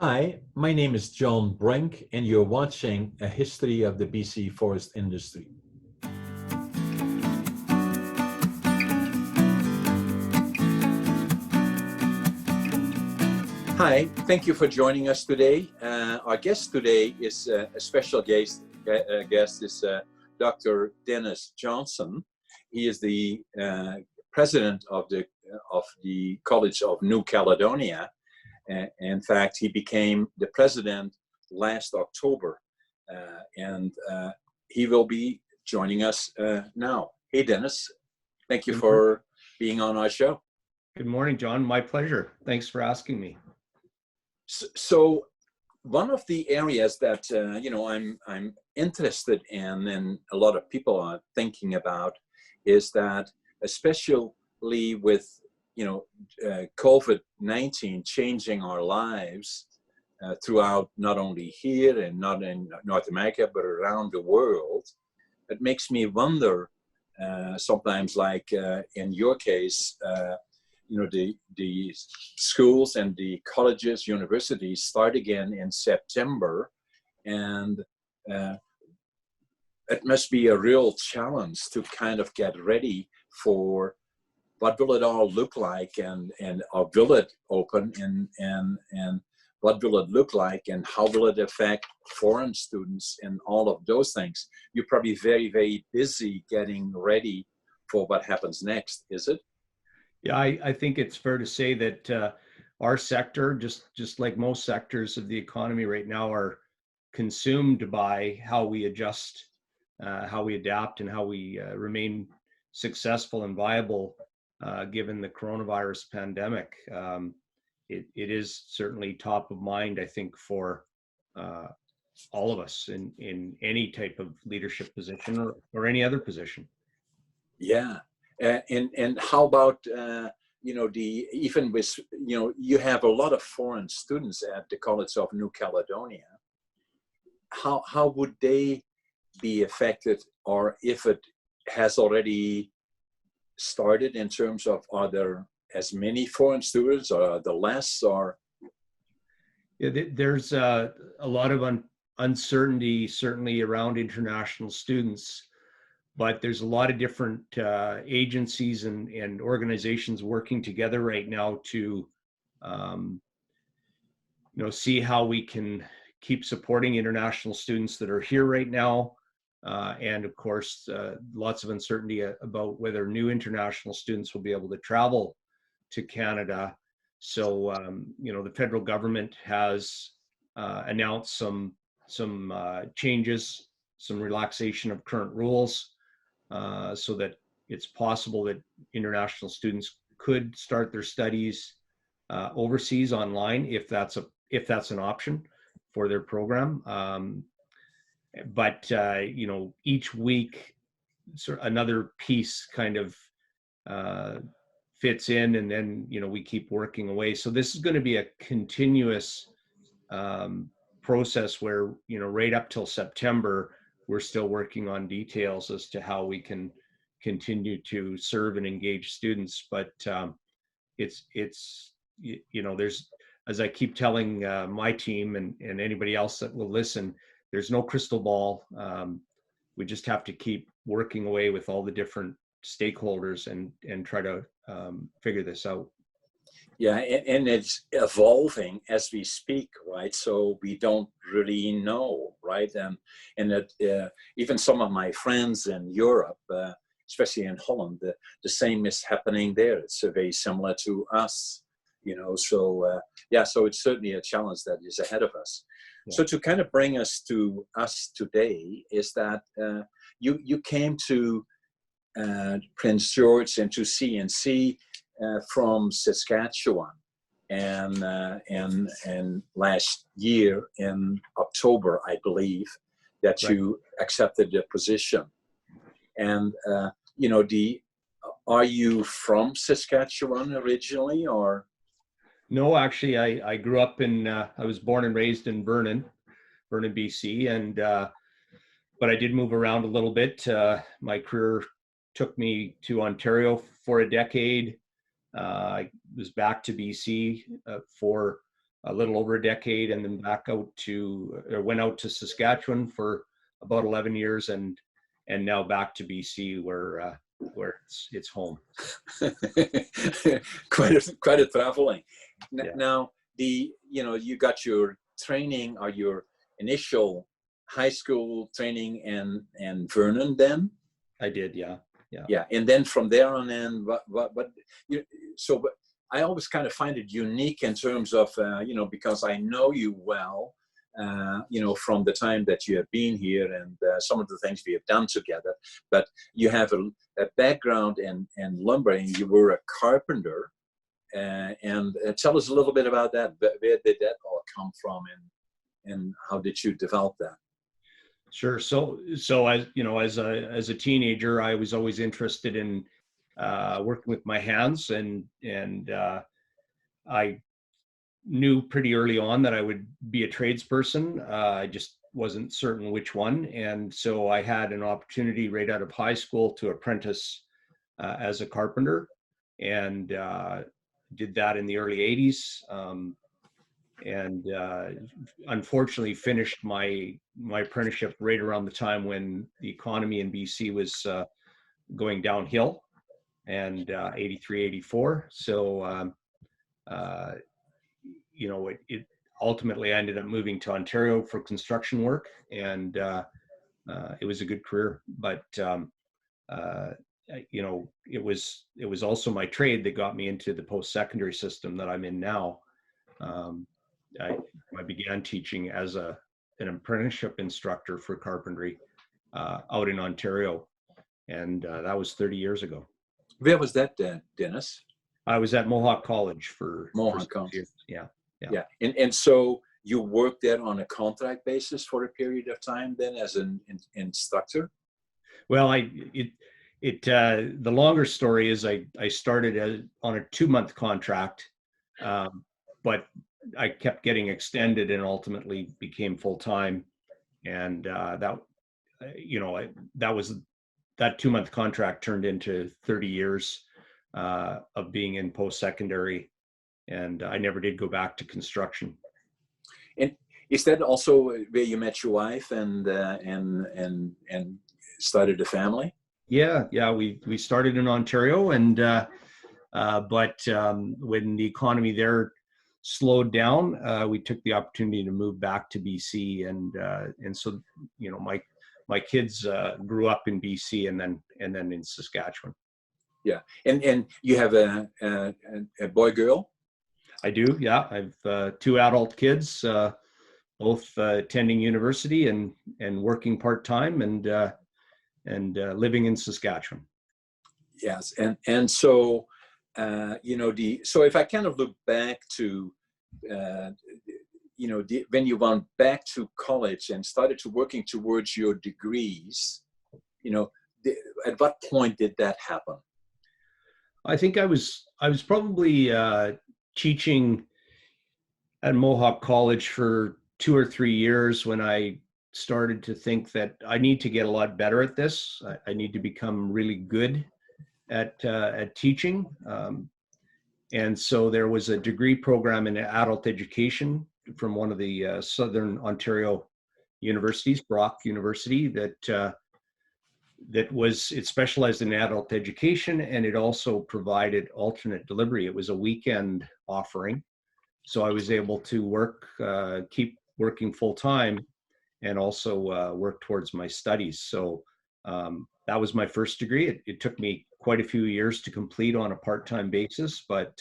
Hi, my name is John Brink, and you're watching A History of the BC Forest Industry. Hi, thank you for joining us today. Our guest today is a special guest. Guest is Dr. Dennis Johnson. He is the president of the College of New Caledonia. In fact, he became the president last October, and he will be joining us now. Hey, Dennis, thank you Good morning. for being on our show. Good morning, John. My pleasure. Thanks for asking me. So, one of the areas that I'm interested in, and a lot of people are thinking about, is that especially with COVID-19 changing our lives throughout, not only here and not in North America, but around the world. It makes me wonder sometimes, like in your case, the schools and the colleges, universities start again in September, and it must be a real challenge to kind of get ready for what will it all look like, and or will it open, and what will it look like, and how will it affect foreign students, and all of those things. You're probably very, very busy getting ready for what happens next, is it? Yeah, I think it's fair to say that our sector, just like most sectors of the economy right now, are consumed by how we adjust, how we adapt, and how we remain successful and viable given the coronavirus pandemic. It is certainly top of mind, I think, for all of us in any type of leadership position or any other position. Yeah. And how about the even with you have a lot of foreign students at the College of New Caledonia. How would they be affected, or if it has already started, in terms of, are there as many foreign students, or are there less, or? Yeah, there's a lot of uncertainty, certainly around international students, but there's a lot of different agencies and organizations working together right now to, um, see how we can keep supporting international students that are here right now. And of course, lots of uncertainty about whether new international students will be able to travel to Canada. So, the federal government has announced some changes, some relaxation of current rules, so that it's possible that international students could start their studies overseas online if that's an option for their program. But each week, sort of another piece kind of fits in, and then we keep working away. So this is going to be a continuous process where right up till September we're still working on details as to how we can continue to serve and engage students. But it's there's, as I keep telling my team and anybody else that will listen, there's no crystal ball. We just have to keep working away with all the different stakeholders and try to figure this out. Yeah, and it's evolving as we speak, right? So we don't really know, right? And that even some of my friends in Europe, especially in Holland, the same is happening there. It's very similar to us, So yeah, so it's certainly a challenge that is ahead of us. Yeah. So to kind of bring us to us today is that you came to Prince George and to CNC from Saskatchewan, and last year in October, I believe, that Right. you accepted the position. And are you from Saskatchewan originally, or? No, actually, I grew up I was born and raised in Vernon, BC, and but I did move around a little bit. My career took me to Ontario for a decade. I was back to BC for a little over a decade, and then went out to Saskatchewan for about 11 years, and now back to BC, where it's home. quite a traveling. Yeah. Now, you got your training, or your initial high school training in Vernon then? I did, yeah. Yeah, and then from there on in, but I always kind of find it unique in terms of, because I know you well, from the time that you have been here, and some of the things we have done together, but you have a background in lumbering. You were a carpenter, and tell us a little bit about that. Where did that all come from, and how did you develop that? Sure. So as a teenager, I was always interested in working with my hands, and I knew pretty early on that I would be a tradesperson. I just wasn't certain which one, and so I had an opportunity right out of high school to apprentice as a carpenter, and did that in the early '80s. And unfortunately finished my apprenticeship right around the time when the economy in BC was going downhill, and 83, 84. So it ultimately I ended up moving to Ontario for construction work, and it was a good career, but it was also my trade that got me into the post-secondary system that I'm in now. I began teaching as an apprenticeship instructor for carpentry out in Ontario, and that was 30 years ago. Where was that, Dennis? I was at Mohawk College for Mohawk College. Years. Yeah. And so you worked there on a contract basis for a period of time then as an instructor? Well, the longer story is I started on a 2-month contract, but I kept getting extended and ultimately became full-time. And that 2-month contract turned into 30 years of being in post-secondary, and I never did go back to construction. And is that also where you met your wife and started a family? Yeah. We started in Ontario, and but when the economy there slowed down, we took the opportunity to move back to BC, and so my kids grew up in BC and then in Saskatchewan. Yeah, and you have a boy, girl? I do. Yeah, I've 2 adult kids, both attending university and working part-time, and living in Saskatchewan. Yes, and so so if I kind of look back to when you went back to college and started to working towards your degrees, at what point did that happen? I think I was probably teaching at Mohawk College for 2 or 3 years when I started to think that I need to get a lot better at this. I need to become really good at teaching. And so there was a degree program in adult education from one of the Southern Ontario universities, Brock University, it specialized in adult education, and it also provided alternate delivery. It was a weekend offering. So I was able to keep working full time, and also work towards my studies. So that was my first degree. It took me quite a few years to complete on a part-time basis, but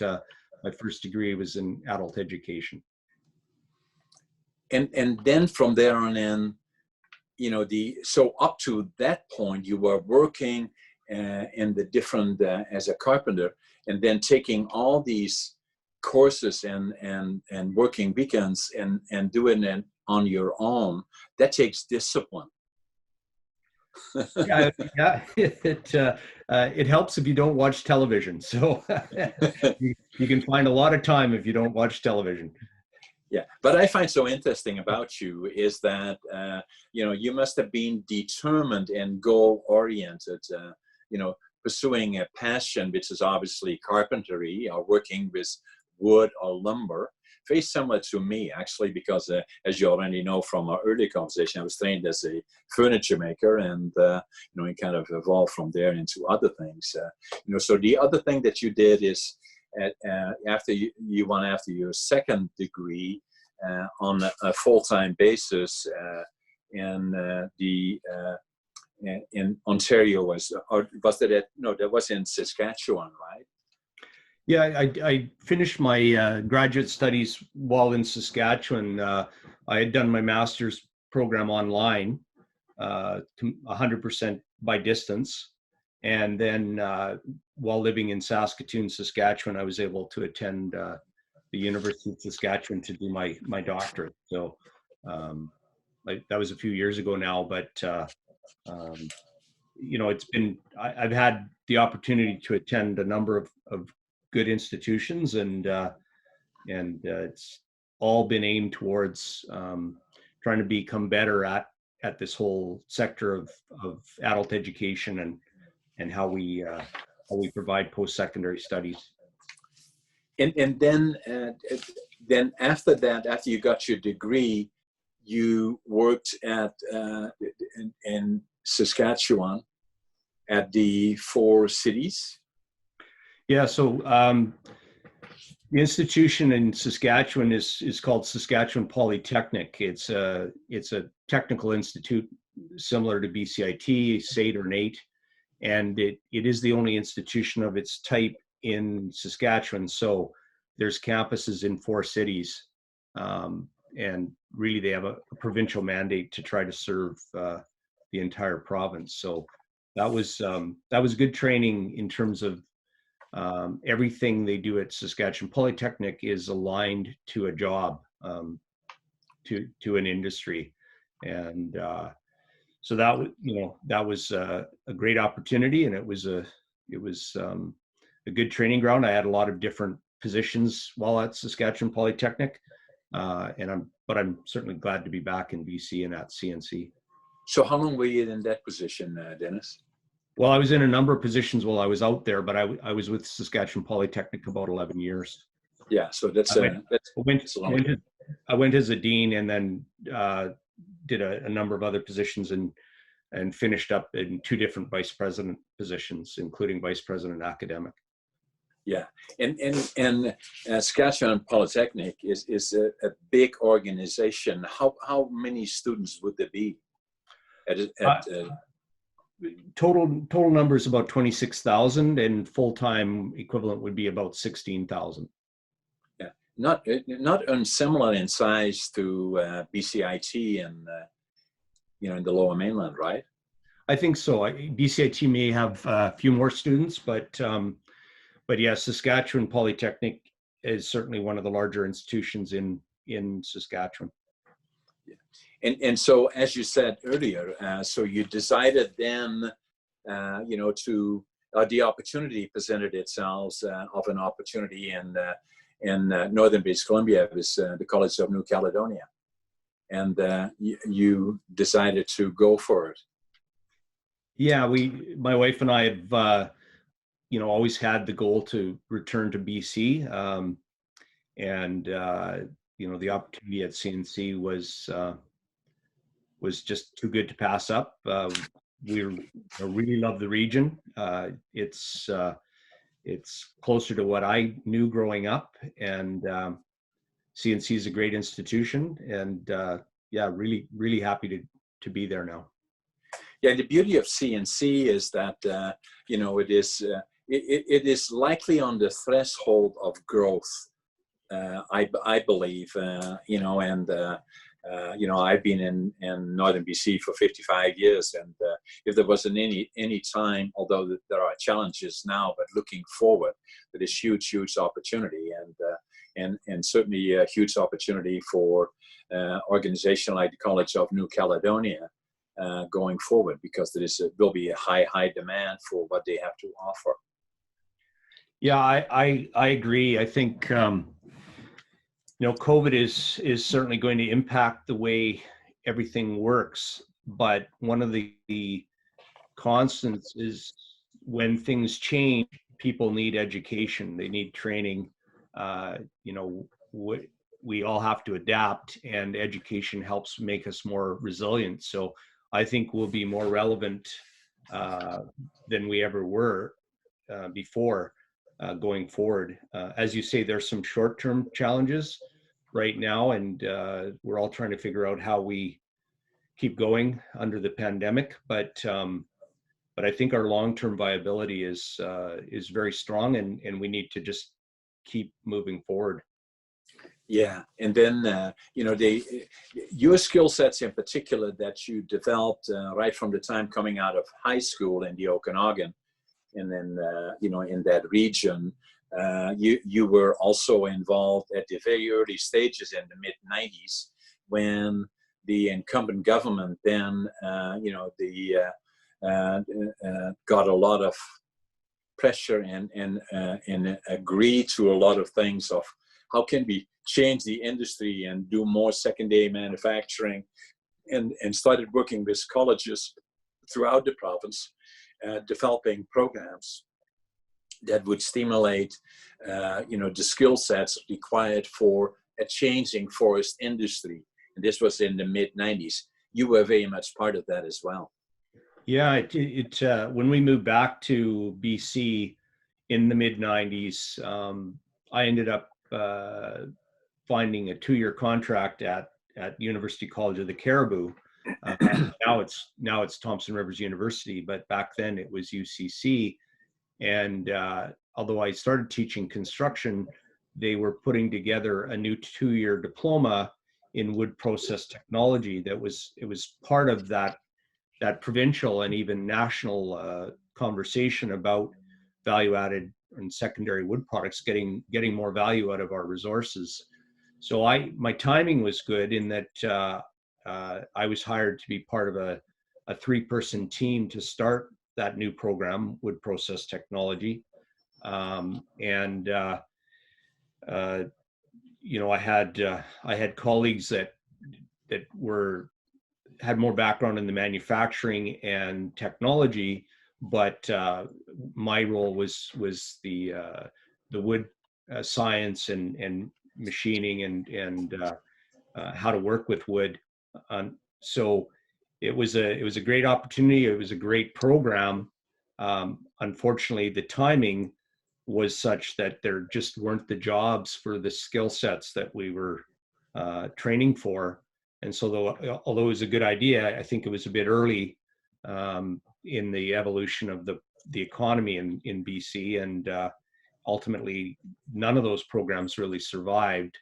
my first degree was in adult education. And then from there on in, so up to that point, you were working in the different as a carpenter, and then taking all these courses and working weekends and doing it on your own. That takes discipline. Yeah. It helps if you don't watch television. So you can find a lot of time if you don't watch television. Yeah, but I find so interesting about you is that you must have been determined and goal-oriented. Pursuing a passion, which is obviously carpentry or working with wood or lumber, very similar to me, actually, because as you already know from our earlier conversation, I was trained as a furniture maker, and it kind of evolved from there into other things. So the other thing that you did is after after your second degree on a full-time basis in Ontario that was in Saskatchewan, right? Yeah, I finished my graduate studies while in Saskatchewan. I had done my master's program online, 100% by distance. And then while living in Saskatoon, Saskatchewan, I was able to attend the University of Saskatchewan to do my doctorate. So that was a few years ago now, but I've had the opportunity to attend a number of good institutions, and it's all been aimed towards trying to become better at this whole sector of adult education and how we provide post-secondary studies. And then after that, after you got your degree, you worked in Saskatchewan at the four cities. Yeah, so the institution in Saskatchewan is called Saskatchewan Polytechnic. It's a technical institute similar to BCIT, SAIT, or NAIT, and it is the only institution of its type in Saskatchewan. So there's campuses in four cities, and really they have a provincial mandate to try to serve the entire province. So that was good training in terms of everything they do at Saskatchewan Polytechnic is aligned to a job, to an industry, and so that was a great opportunity, and it was a good training ground. I had a lot of different positions while at Saskatchewan Polytechnic, but I'm certainly glad to be back in BC and at CNC. So how long were you in that position, Dennis? Well, I was in a number of positions while I was out there, but I was with Saskatchewan Polytechnic about 11 years. Yeah, so I went as a dean, and then did a number of other positions, and finished up in two different vice president positions, including vice president academic. Yeah, and Saskatchewan Polytechnic is a big organization. How many students would there be? Total number is about 26,000, and full-time equivalent would be about 16,000. Yeah, not unsimilar in size to BCIT and in the Lower Mainland, right? I think so. BCIT may have a few more students, but yeah, Saskatchewan Polytechnic is certainly one of the larger institutions in Saskatchewan. And so, as you said earlier, so you decided then, to the opportunity presented itself of an opportunity in northern British Columbia. It was the College of New Caledonia, and you decided to go for it. Yeah, my wife and I have, always had the goal to return to BC, and the opportunity at CNC was just too good to pass up. We really love the region. It's closer to what I knew growing up, and CNC is a great institution, and really happy to be there now. Yeah, the beauty of CNC is that it is likely on the threshold of growth. I believe, I've been in northern BC for 55 years, and if there wasn't any time, although there are challenges now, but looking forward, there is huge opportunity, and certainly a huge opportunity for organization like the College of New Caledonia going forward, because will be a high demand for what they have to offer. Yeah, I agree. I think COVID is certainly going to impact the way everything works, but one of the constants is when things change, people need education, they need training. we all have to adapt, and education helps make us more resilient. So I think we'll be more relevant than we ever were before going forward. As you say, there's some short-term challenges right now, and we're all trying to figure out how we keep going under the pandemic. But I think our long-term viability is very strong, and we need to just keep moving forward. Yeah, and then your skill sets in particular that you developed right from the time coming out of high school in the Okanagan, and then in that region, you were also involved at the very early stages in the mid '90s when the incumbent government then got a lot of pressure and agreed to a lot of things of how can we change the industry and do more secondary manufacturing, and started working with colleges throughout the province, developing programs that would stimulate the skill sets required for a changing forest industry. And this was in the mid '90s. You were very much part of that as well. Yeah, when we moved back to BC in the mid '90s, I ended up finding a 2-year contract at University College of the Cariboo. Now it's Thompson Rivers University, but back then it was UCC. And although I started teaching construction, they were putting together a new 2-year diploma in wood process technology. It was part of that provincial and even national conversation about value-added and secondary wood products, getting more value out of our resources. So my timing was good in that I was hired to be part of a 3-person team to start that new program, wood process technology, and I had colleagues that had more background in the manufacturing and technology, but my role was the wood science and machining and how to work with wood. So it was a great opportunity. It was a great program. Unfortunately, the timing was such that there just weren't the jobs for the skill sets that we were training for. And so although it was a good idea, I think it was a bit early in the evolution of the economy in BC, and ultimately none of those programs really survived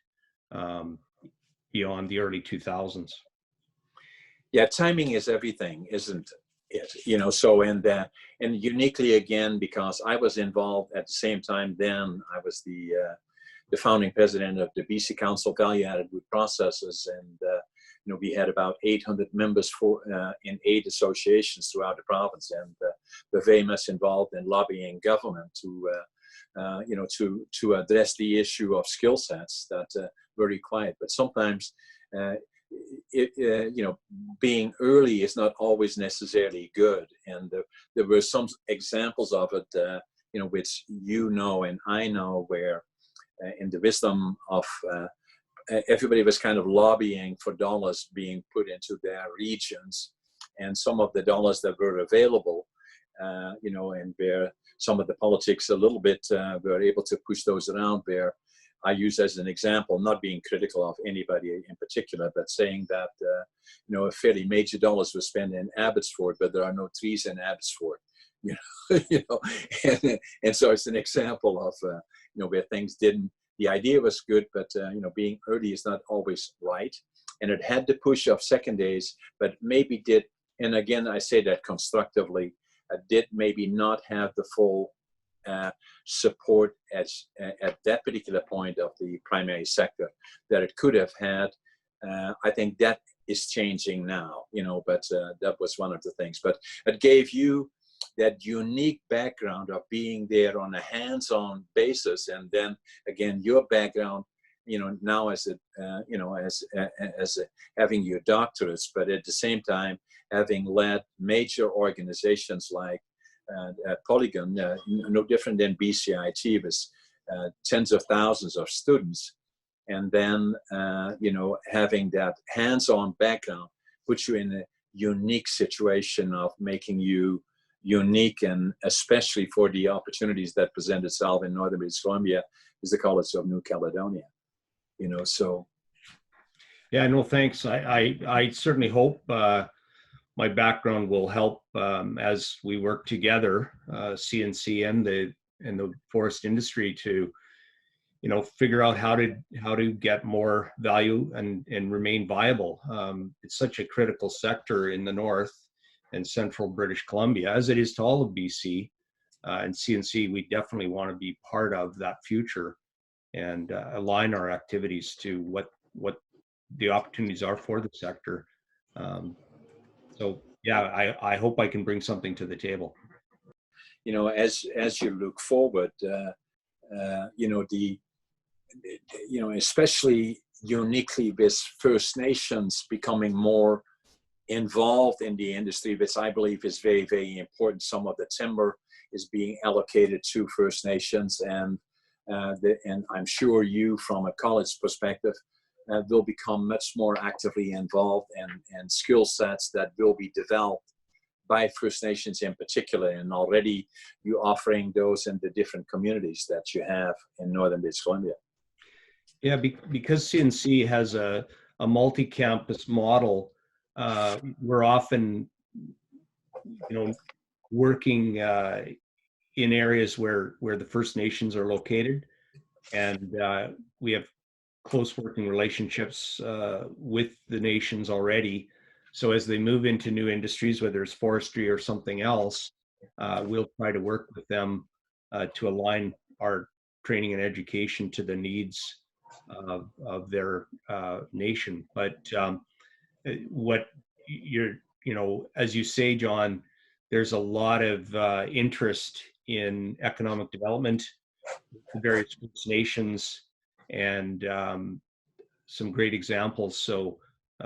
beyond the early 2000s. Yeah, timing is everything, isn't it? So and uniquely again, because I was involved at the same time then, I was the founding president of the BC Council of Value-Added Wood Processors, and we had about 800 members in 8 associations throughout the province, and we're very much involved in lobbying government to address the issue of skill sets that were required. But sometimes, being early is not always necessarily good, and there were some examples of it, which and I know, where in the wisdom of everybody was kind of lobbying for dollars being put into their regions, and some of the dollars that were available, and where some of the politics a little bit were able to push those around, where I use as an example, not being critical of anybody in particular, but saying that, a fairly major dollars were spent in Abbotsford, but there are no trees in Abbotsford, and so it's an example of, where things didn't, the idea was good, but, being early is not always right. And it had the push of secondaries, but maybe did, and again, I say that constructively, did maybe not have the full support at that particular point of the primary sector that it could have had. I think that is changing now, but that was one of the things. But it gave you that unique background of being there on a hands-on basis, and then again your background, now as having your doctorates, but at the same time having led major organizations like Polygon, no different than BCIT, with tens of thousands of students, and then having that hands-on background puts you in a unique situation of making you unique, and especially for the opportunities that present itself in northern British Columbia is the College of New Caledonia. So. Yeah, no, thanks. I certainly hope my background will help as we work together, CNC and the forest industry, to figure out how to get more value and remain viable. It's such a critical sector in the north and central British Columbia, as it is to all of BC. And CNC, we definitely want to be part of that future and align our activities to what the opportunities are for the sector. So yeah, I hope I can bring something to the table. As you look forward, especially uniquely with First Nations becoming more involved in the industry, which I believe is very, very important. Some of the timber is being allocated to First Nations, and I'm sure you, from a college perspective, will become much more actively involved, and skill sets that will be developed by First Nations in particular, and already you offering those in the different communities that you have in northern British Columbia. Yeah, because CNC has a multi-campus model, we're often, working in areas where the First Nations are located, and we have close working relationships with the nations already. So as they move into new industries, whether it's forestry or something else, we'll try to work with them to align our training and education to the needs of their nation. But what as you say, John, there's a lot of interest in economic development, the various First Nations, and some great examples. So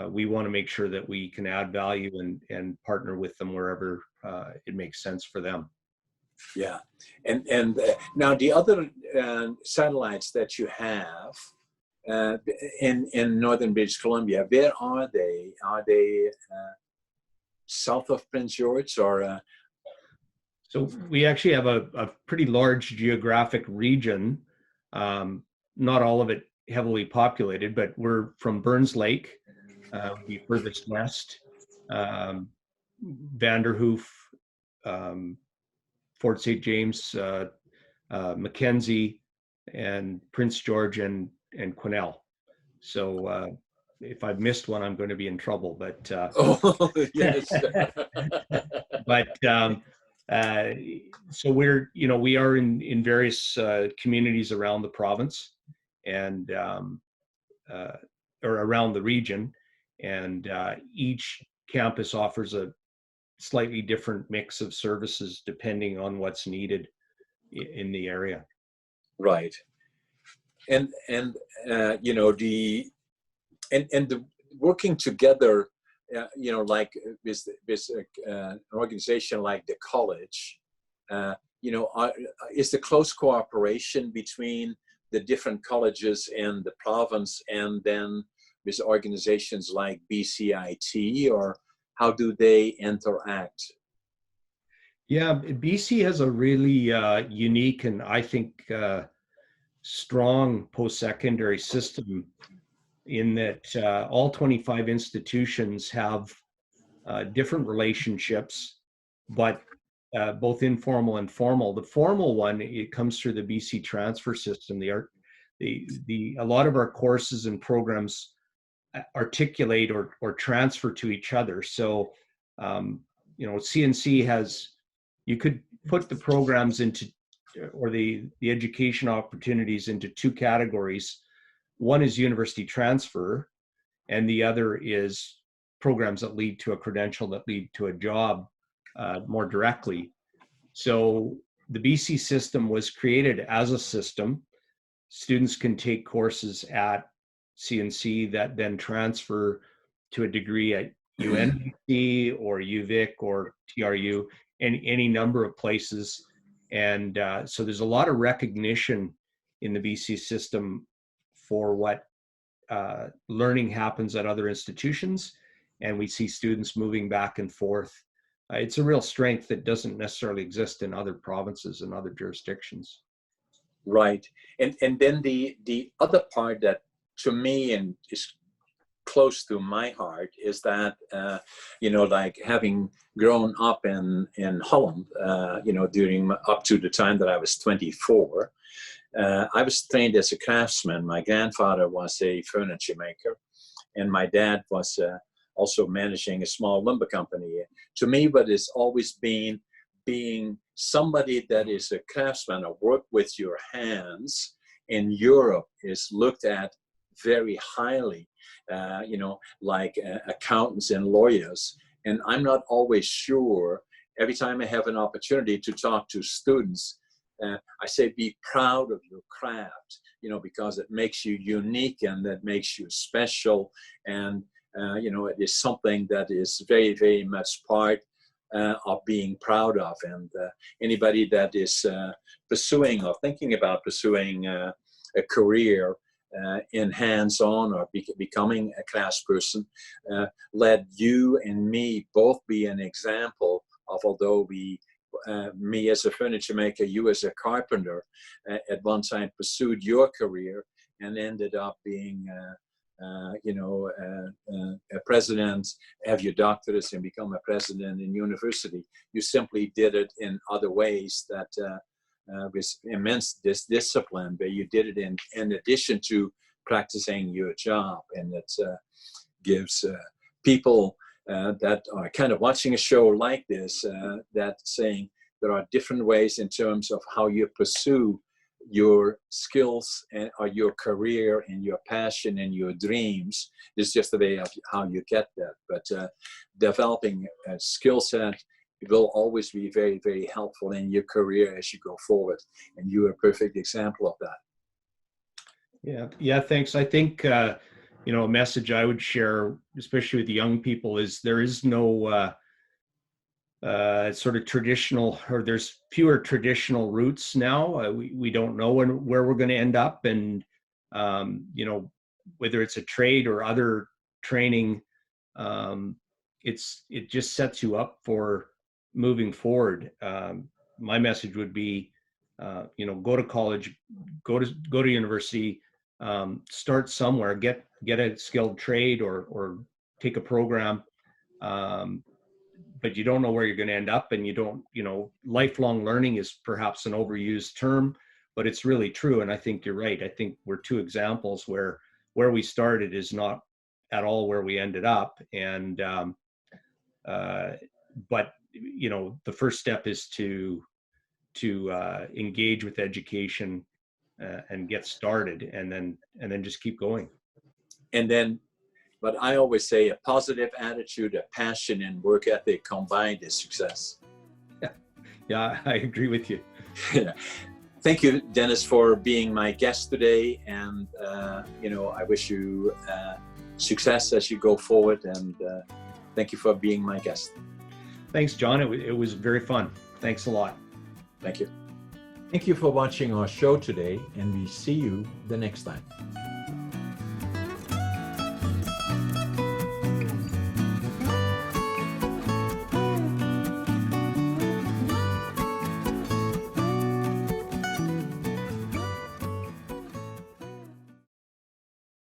we want to make sure that we can add value and partner with them wherever it makes sense for them. Yeah, and now the other satellites that you have in northern British Columbia, where are they? Are they south of Prince George, or? So we actually have a pretty large geographic region, not all of it heavily populated, but we're from Burns Lake, the furthest west, Vanderhoof, Fort St. James, Mackenzie, and Prince George, and Quesnel. So if I've missed one, I'm going to be in trouble. But oh yes. But so we are in various communities around the province, and or around the region, and each campus offers a slightly different mix of services depending on what's needed in the area. Right. And the working together, like with an organization like the college, is the close cooperation between the different colleges in the province and then with organizations like BCIT, or how do they interact? Yeah, BC has a really unique and I think strong post-secondary system in that all 25 institutions have different relationships, but both informal and formal. The formal one, it comes through the BC transfer system. A lot of our courses and programs articulate or transfer to each other. So, CNC has, you could put the programs into, or the education opportunities into two categories. One is university transfer, and the other is programs that lead to a credential, that lead to a job more directly. So the BC system was created as a system. Students can take courses at CNC that then transfer to a degree at UNBC or UVic or TRU, and any number of places. And so there's a lot of recognition in the BC system for what learning happens at other institutions, and we see students moving back and forth. It's a real strength that doesn't necessarily exist in other provinces and other jurisdictions. Right. And then the other part that to me and is close to my heart is that, like having grown up in Holland, during up to the time that I was 24, I was trained as a craftsman. My grandfather was a furniture maker, and my dad was also managing a small lumber company. To me, what has always been being somebody that is a craftsman or work with your hands in Europe is looked at very highly, like accountants and lawyers. And I'm not always sure, every time I have an opportunity to talk to students, I say be proud of your craft, because it makes you unique and that makes you special. And, it is something that is very, very much part of being proud of. And anybody that is pursuing or thinking about pursuing a career in hands-on or becoming a craftsperson, let you and me both be an example of, although me as a furniture maker, you as a carpenter, at one time pursued your career and ended up being a president, have your doctorates and become a president in university. You simply did it in other ways that with immense discipline, but you did it in addition to practicing your job. And it gives people that are kind of watching a show like this, that saying there are different ways in terms of how you pursue your skills or your career and your passion and your dreams. It's just the way of how you get that. But developing a skill set will always be very, very helpful in your career as you go forward. And you're a perfect example of that. Yeah, thanks. I think, a message I would share, especially with the young people, is there is no sort of traditional, or there's fewer traditional routes now. We don't know where we're going to end up. And, whether it's a trade or other training, it just sets you up for moving forward. My message would be, go to college, go to university, start somewhere, get a skilled trade or take a program. But you don't know where you're going to end up, and you don't, lifelong learning is perhaps an overused term, but it's really true. And I think you're right. I think we're two examples where we started is not at all where we ended up. And, but, the first step is to engage with education and get started, and then just keep going. And then, but I always say a positive attitude, a passion, and work ethic combined is success. Yeah, I agree with you. Yeah. Thank you, Dennis, for being my guest today. And, I wish you success as you go forward. And thank you for being my guest. Thanks, John. It was very fun. Thanks a lot. Thank you. Thank you for watching our show today, and we see you the next time.